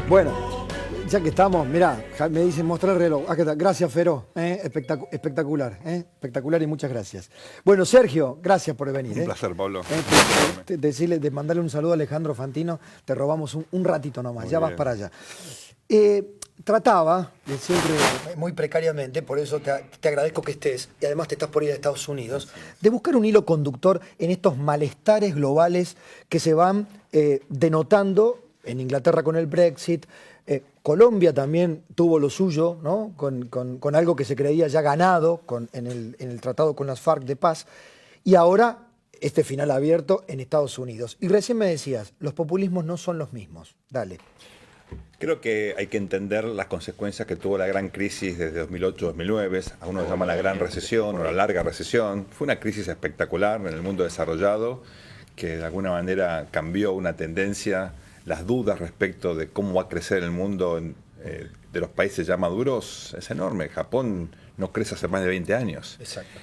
Bueno, ya que estamos, mirá, me dicen mostrar el reloj. Acá está. Gracias, Fero. Espectacular, espectacular y muchas gracias. Bueno, Sergio, gracias por venir. Un placer, Pablo. Decirle, de mandarle un saludo a Alejandro Fantino. Te robamos un ratito nomás, Muy ya bien. vas para allá. Trataba, de siempre muy precariamente, por eso te agradezco que estés, y además te estás por ir a Estados Unidos, de buscar un hilo conductor en estos malestares globales que se van denotando en Inglaterra con el Brexit. Colombia también tuvo lo suyo, ¿no? con algo que se creía ya ganado en el tratado con las FARC de paz, y ahora este final abierto en Estados Unidos. Y recién me decías, los populismos no son los mismos. Dale. Creo que hay que entender las consecuencias que tuvo la gran crisis desde 2008-2009. Algunos lo llaman la gran recesión o la larga recesión. Fue una crisis espectacular en el mundo desarrollado que de alguna manera cambió una tendencia, las dudas respecto de cómo va a crecer el mundo de los países ya maduros es enorme. Japón no crece hace más de 20 años. Exacto.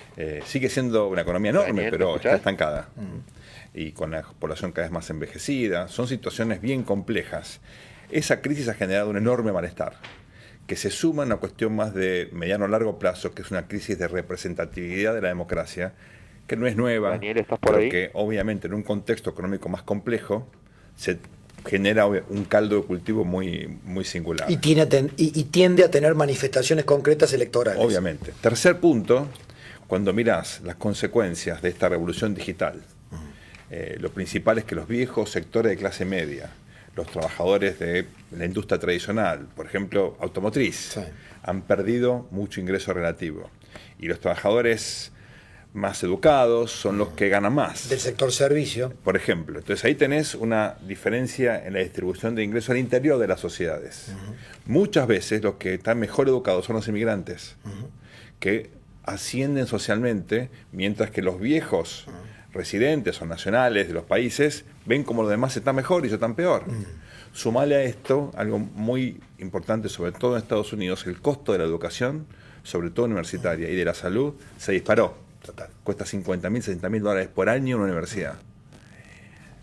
Sigue siendo una economía enorme, Daniel, pero ¿escuchás? está estancada. Y con la población cada vez más envejecida. Son situaciones bien complejas. Esa crisis ha generado un enorme malestar, que se suma a una cuestión más de mediano o largo plazo, que es una crisis de representatividad de la democracia, que no es nueva, Daniel, ¿estás por pero ahí? que obviamente en un contexto económico más complejo se genera un caldo de cultivo muy, muy singular. Y tiende a tener manifestaciones concretas electorales. Obviamente. Tercer punto, cuando mirás las consecuencias de esta revolución digital, lo principal es que los viejos sectores de clase media, los trabajadores de la industria tradicional, por ejemplo, automotriz, Sí. han perdido mucho ingreso relativo. Y los trabajadores más educados son los que ganan más. Del sector servicio. Por ejemplo, entonces ahí tenés una diferencia en la distribución de ingresos al interior de las sociedades. Muchas veces los que están mejor educados son los inmigrantes, que ascienden socialmente, mientras que los viejos residentes o nacionales de los países ven como los demás están mejor y ellos están peor. Sumale a esto algo muy importante, sobre todo en Estados Unidos, el costo de la educación, sobre todo universitaria, y de la salud, se disparó. Total. Cuesta $50.000, $60.000 por año una universidad.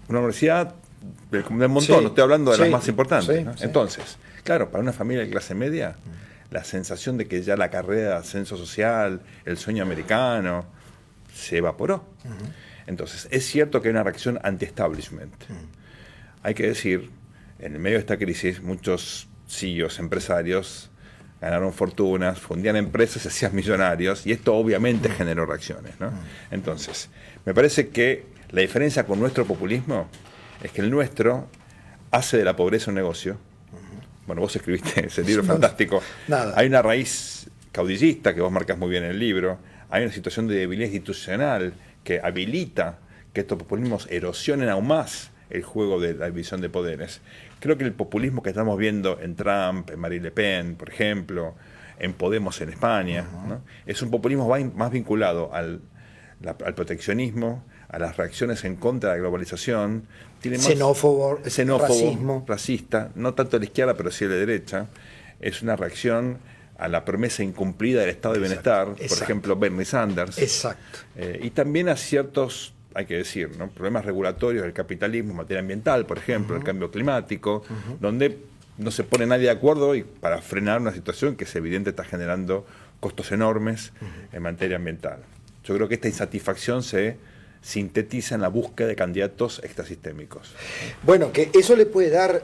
Una universidad del montón, Sí, no estoy hablando de las sí, más importantes. sí, ¿no? sí. Entonces, claro, para una familia de clase media, la sensación de que ya la carrera de ascenso social, el sueño americano, se evaporó. Entonces, es cierto que hay una reacción anti-establishment. Hay que decir, en el medio de esta crisis, muchos CEOs, empresarios, ganaron fortunas, fundían empresas, se hacían millonarios, y esto obviamente generó reacciones, ¿no? Entonces, me parece que la diferencia con nuestro populismo es que el nuestro hace de la pobreza un negocio. Bueno, vos escribiste ese libro fantástico. Nada. Hay una raíz caudillista que vos marcás muy bien en el libro. Hay una situación de debilidad institucional que habilita que estos populismos erosionen aún más el juego de la división de poderes. Creo que el populismo que estamos viendo en Trump, en Marine Le Pen, por ejemplo, en Podemos en España, ¿no? Es un populismo más vinculado al proteccionismo, a las reacciones en contra de la globalización. Tiene más Xenófobo, xenófobo, racista, no tanto de la izquierda, pero sí de la derecha. Es una reacción a la promesa incumplida del estado de bienestar, por exacto. ejemplo, Bernie Sanders. Exacto. Y también a ciertos, hay que decir, ¿no? problemas regulatorios del capitalismo en materia ambiental, por ejemplo, el cambio climático, donde no se pone nadie de acuerdo y para frenar una situación que es evidente está generando costos enormes en materia ambiental. Yo creo que esta insatisfacción se sintetiza en la búsqueda de candidatos extrasistémicos. Bueno, que eso le puede dar,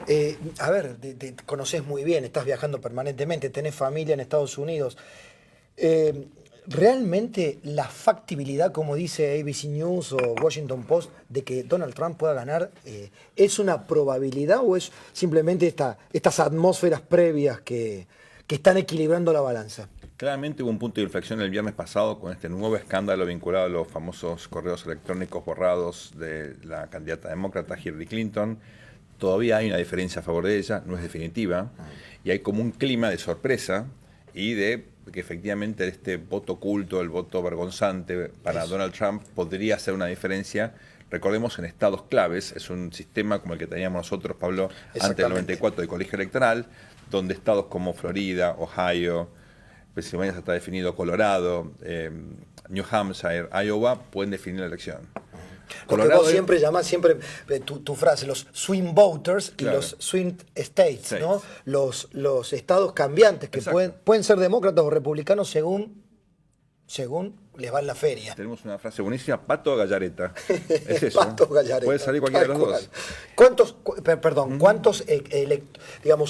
a ver, te conoces muy bien, estás viajando permanentemente, tenés familia en Estados Unidos. ¿Realmente la factibilidad, como dice ABC News o Washington Post, de que Donald Trump pueda ganar, es una probabilidad o es simplemente estas atmósferas previas que están equilibrando la balanza? Claramente hubo un punto de inflexión el viernes pasado con este nuevo escándalo vinculado a los famosos correos electrónicos borrados de la candidata demócrata Hillary Clinton. Todavía hay una diferencia a favor de ella, no es definitiva, y hay como un clima de sorpresa y de que efectivamente este voto oculto, el voto vergonzante para Donald Trump podría hacer una diferencia. Recordemos en estados claves, es un sistema como el que teníamos nosotros, Pablo, antes del 94 del colegio electoral, donde estados como Florida, Ohio, Pensilvania está definido, Colorado, New Hampshire, Iowa, pueden definir la elección. Lo que vos siempre llamás, tu frase, los swing voters y Claro. los swing states, ¿no? States. Los estados cambiantes que Exacto. pueden ser demócratas o republicanos según les va en la feria. Tenemos una frase buenísima, pato o gallareta. Es eso. Pato Gallareta. Puede salir cualquiera de los dos.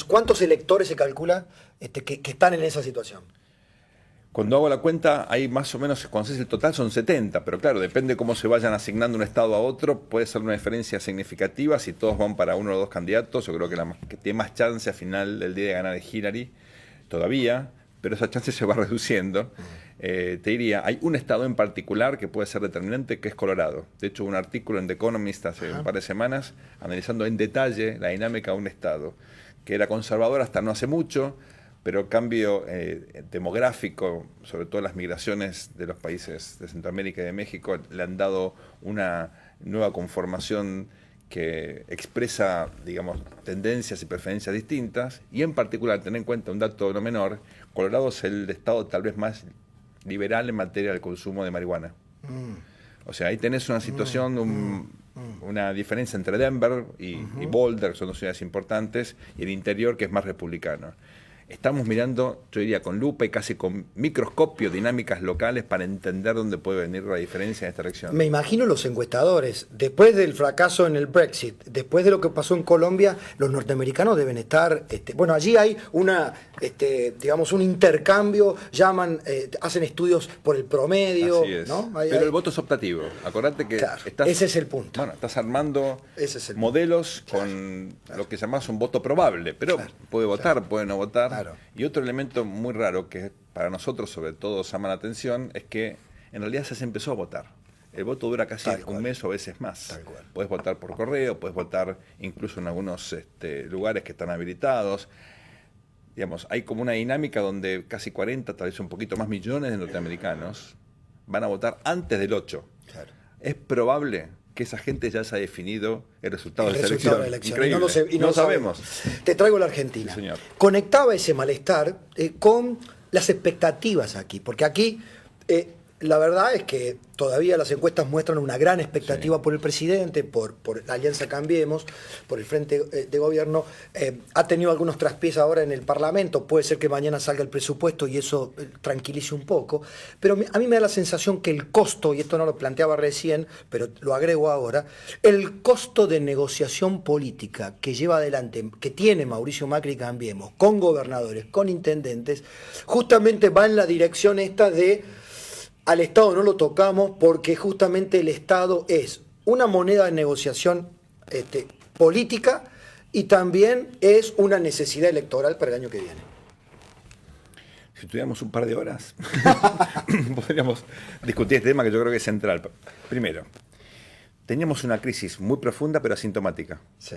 ¿Cuántos electores se calcula que están en esa situación? Cuando hago la cuenta, hay más o menos, cuando se hace el total son 70, pero claro, depende cómo se vayan asignando un estado a otro, puede ser una diferencia significativa. Si todos van para uno o dos candidatos, yo creo que que tiene más chance al final del día de ganar es Hillary, todavía, pero esa chance se va reduciendo. Te diría, hay un estado en particular que puede ser determinante, que es Colorado. De hecho, un artículo en The Economist hace un par de semanas, analizando en detalle la dinámica de un estado, que era conservador hasta no hace mucho, pero el cambio demográfico, sobre todo las migraciones de los países de Centroamérica y de México, le han dado una nueva conformación que expresa, digamos, tendencias y preferencias distintas, y en particular, tener en cuenta un dato no menor, Colorado es el estado tal vez más liberal en materia del consumo de marihuana. O sea, ahí tenés una situación, una diferencia entre Denver y Boulder, que son dos ciudades importantes, y el interior, que es más republicano. Estamos mirando, yo diría, con lupa y casi con microscopio dinámicas locales para entender dónde puede venir la diferencia en esta elección. Me imagino los encuestadores, después del fracaso en el Brexit, después de lo que pasó en Colombia, los norteamericanos deben estar, bueno, allí hay digamos, un intercambio, hacen estudios por el promedio, Así es. ¿no? Pero el voto es optativo. Acordate que Claro, ese es el punto. Bueno, estás armando Ese es el modelos punto. con lo que llamás un voto probable, pero puede votar, puede no votar. Claro. Y otro elemento muy raro que para nosotros sobre todo llama la atención es que en realidad ya se empezó a votar. El voto dura casi un mes o a veces más. Tal cual. Puedes votar por correo, puedes votar incluso en algunos lugares que están habilitados. Digamos, hay como una dinámica donde casi 40, tal vez un poquito más millones de norteamericanos van a votar antes del 8. Claro. Es probable que esa gente ya haya definido el resultado de esa resultado elección. de la elección. Increíble. Y no no lo sabemos. Te traigo la Argentina. Sí, señor. Conectaba ese malestar con las expectativas aquí, porque aquí la verdad es que todavía las encuestas muestran una gran expectativa por el presidente, por la Alianza Cambiemos, por el Frente de Gobierno. Ha tenido algunos traspiés ahora en el Parlamento, puede ser que mañana salga el presupuesto y eso tranquilice un poco, pero a mí me da la sensación que el costo, y esto no lo planteaba recién, pero lo agrego ahora, el costo de negociación política que lleva adelante, que tiene Mauricio Macri Cambiemos, con gobernadores, con intendentes, justamente va en la dirección esta de al Estado no lo tocamos porque justamente el Estado es una moneda de negociación política y también es una necesidad electoral para el año que viene. Si tuviéramos un par de horas, podríamos discutir este tema que yo creo que es central. Primero, teníamos una crisis muy profunda pero asintomática. Sí.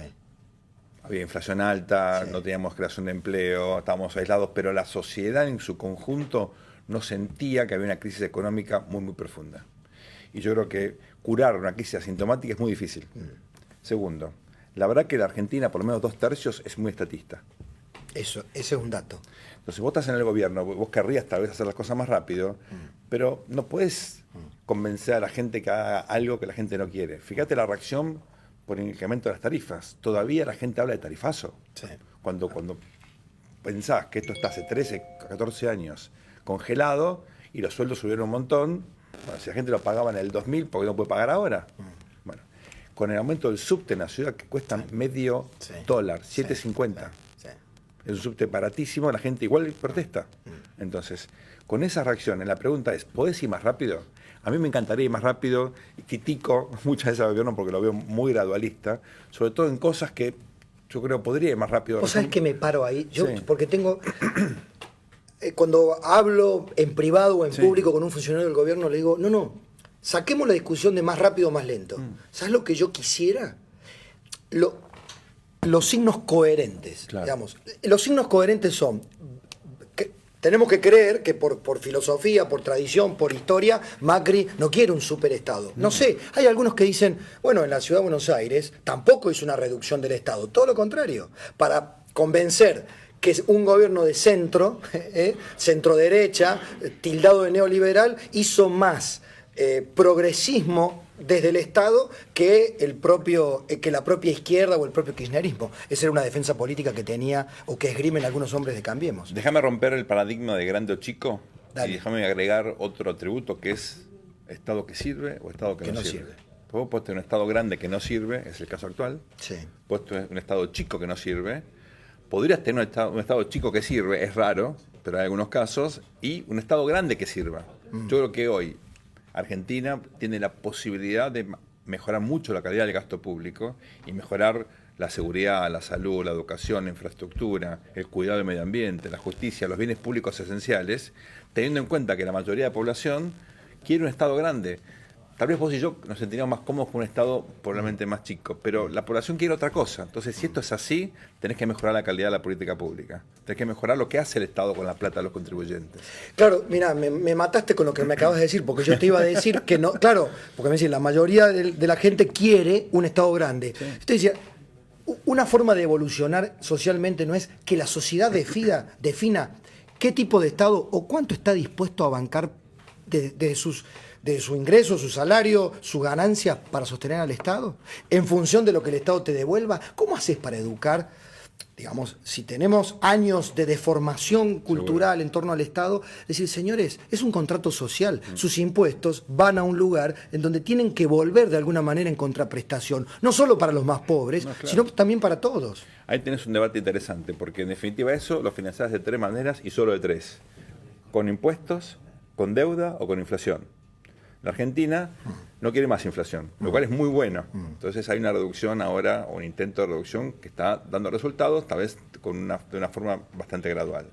Había inflación alta, Sí. no teníamos creación de empleo, estábamos aislados, pero la sociedad en su conjunto no sentía que había una crisis económica muy, muy profunda. Y yo creo que curar una crisis asintomática es muy difícil. Segundo, la verdad que la Argentina, por lo menos 2/3, es muy estatista. Eso, ese es un dato. Entonces vos estás en el gobierno, vos querrías tal vez hacer las cosas más rápido, pero no puedes convencer a la gente que haga algo que la gente no quiere. Fíjate la reacción por el incremento de las tarifas. Todavía la gente habla de tarifazo. Sí. Cuando pensás que esto está hace 13, 14 años congelado y los sueldos subieron un montón, bueno, si la gente lo pagaba en el 2000, ¿por qué no puede pagar ahora? Bueno, con el aumento del subte en la ciudad que cuesta medio dólar, $7.50. Sí. Es un subte baratísimo, la gente igual protesta. Entonces, con esa reacción, la pregunta es, ¿podés ir más rápido? A mí me encantaría ir más rápido y critico muchas veces al gobierno porque lo veo muy gradualista, sobre todo en cosas que yo creo podría ir más rápido. ¿Vos sabés que me paro ahí? Yo, Sí. porque tengo... cuando hablo en privado o en público con un funcionario del gobierno, le digo, no, saquemos la discusión de más rápido o más lento. ¿Sabes lo que yo quisiera? Los signos coherentes. Claro. Digamos. Los signos coherentes son... Tenemos que creer que por filosofía, por tradición, por historia, Macri no quiere un superestado. No sé, hay algunos que dicen, bueno, en la ciudad de Buenos Aires tampoco hizo una reducción del Estado. Todo lo contrario. Para convencer que es un gobierno de centro, centro-derecha, tildado de neoliberal, hizo más progresismo desde el Estado que la propia izquierda o el propio kirchnerismo. Esa era una defensa política que tenía o que esgrimen algunos hombres de Cambiemos. Déjame romper el paradigma de grande o chico. Dale. Y déjame agregar otro atributo que es Estado que sirve o Estado que no sirve. Vos podés tener un Estado grande que no sirve, es el caso actual. Sí. Podés tener un Estado chico que no sirve. Podrías tener un estado chico que sirve, es raro, pero hay algunos casos, y un Estado grande que sirva. Yo creo que hoy Argentina tiene la posibilidad de mejorar mucho la calidad del gasto público y mejorar la seguridad, la salud, la educación, la infraestructura, el cuidado del medio ambiente, la justicia, los bienes públicos esenciales, teniendo en cuenta que la mayoría de la población quiere un Estado grande. Tal vez vos y yo nos sentiríamos más cómodos con un Estado probablemente más chico, pero la población quiere otra cosa. Entonces, si esto es así, tenés que mejorar la calidad de la política pública. Tenés que mejorar lo que hace el Estado con la plata de los contribuyentes. Claro, mira, me mataste con lo que me acabas de decir, porque yo te iba a decir que no, claro, porque me decís, la mayoría de la gente quiere un Estado grande. Sí. Yo te decía, una forma de evolucionar socialmente no es que la sociedad defina qué tipo de Estado o cuánto está dispuesto a bancar de su ingreso, su salario, sus ganancias para sostener al Estado, en función de lo que el Estado te devuelva. ¿Cómo haces para educar? Digamos, si tenemos años de deformación cultural en torno al Estado, decir, señores, es un contrato social. Sus impuestos van a un lugar en donde tienen que volver de alguna manera en contraprestación, no solo para los más pobres, no, claro, sino también para todos. Ahí tenés un debate interesante, porque en definitiva eso lo financiás de tres maneras y solo de tres: con impuestos, con deuda o con inflación. La Argentina no quiere más inflación, lo cual es muy bueno. Entonces hay una reducción ahora, o un intento de reducción que está dando resultados, tal vez de una forma bastante gradual.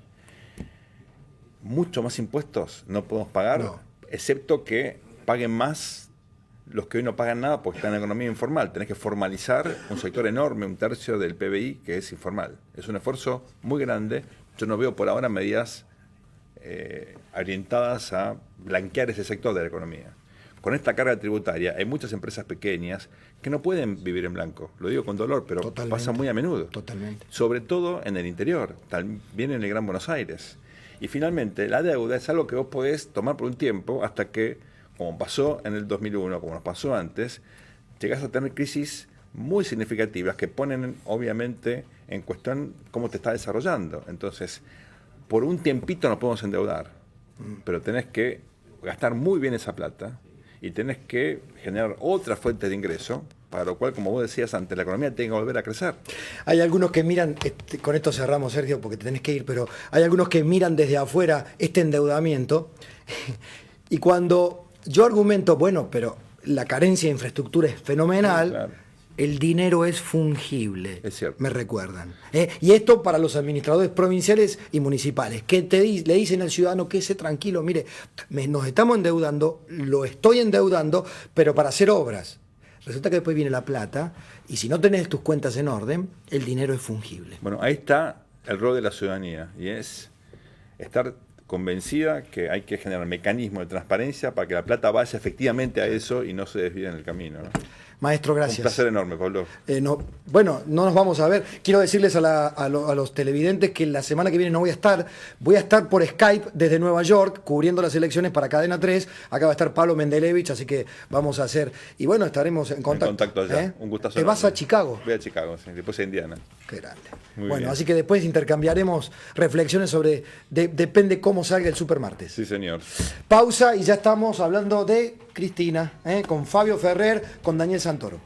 Mucho más impuestos no podemos pagar, excepto que paguen más los que hoy no pagan nada porque están en la economía informal. Tenés que formalizar un sector enorme, un tercio del PBI que es informal. Es un esfuerzo muy grande. Yo no veo por ahora medidas orientadas a blanquear ese sector de la economía. Con esta carga tributaria hay muchas empresas pequeñas que no pueden vivir en blanco. Lo digo con dolor, pero pasa muy a menudo. Totalmente. Sobre todo en el interior, también en el Gran Buenos Aires. Y finalmente, la deuda es algo que vos podés tomar por un tiempo hasta que, como pasó en el 2001, como nos pasó antes, llegás a tener crisis muy significativas que ponen obviamente en cuestión cómo te está desarrollando. Entonces, por un tiempito nos podemos endeudar, pero tenés que gastar muy bien esa plata y tenés que generar otra fuente de ingreso, para lo cual, como vos decías antes, la economía tiene que volver a crecer. Hay algunos que miran, con esto cerramos, Sergio, porque te tenés que ir, pero hay algunos que miran desde afuera este endeudamiento y cuando yo argumento, bueno, pero la carencia de infraestructura es fenomenal, claro, el dinero es fungible, es cierto, me recuerdan. Y esto para los administradores provinciales y municipales, que le dicen al ciudadano que se tranquilo, mire, nos estamos endeudando, lo estoy endeudando, pero para hacer obras. Resulta que después viene la plata y si no tenés tus cuentas en orden, el dinero es fungible. Bueno, ahí está el rol de la ciudadanía y es estar convencida que hay que generar mecanismos de transparencia para que la plata vaya efectivamente a eso y no se desvíe en el camino, ¿no? Maestro, gracias. Un placer enorme, Pablo. Bueno, no nos vamos a ver. Quiero decirles a los televidentes que la semana que viene no voy a estar. Voy a estar por Skype desde Nueva York, cubriendo las elecciones para Cadena 3. Acá va a estar Pablo Mendelevich, así que vamos a hacer... Y bueno, estaremos en contacto. En contacto allá. Un gustazo. ¿Te vas a Chicago? Voy a Chicago, sí. Después a Indiana. Qué grande. Muy bueno, bien. Así que después intercambiaremos reflexiones sobre... depende cómo salga el Supermartes. Sí, señor. Pausa y ya estamos hablando de Cristina, con Fabio Ferrer, con Daniel Santoro.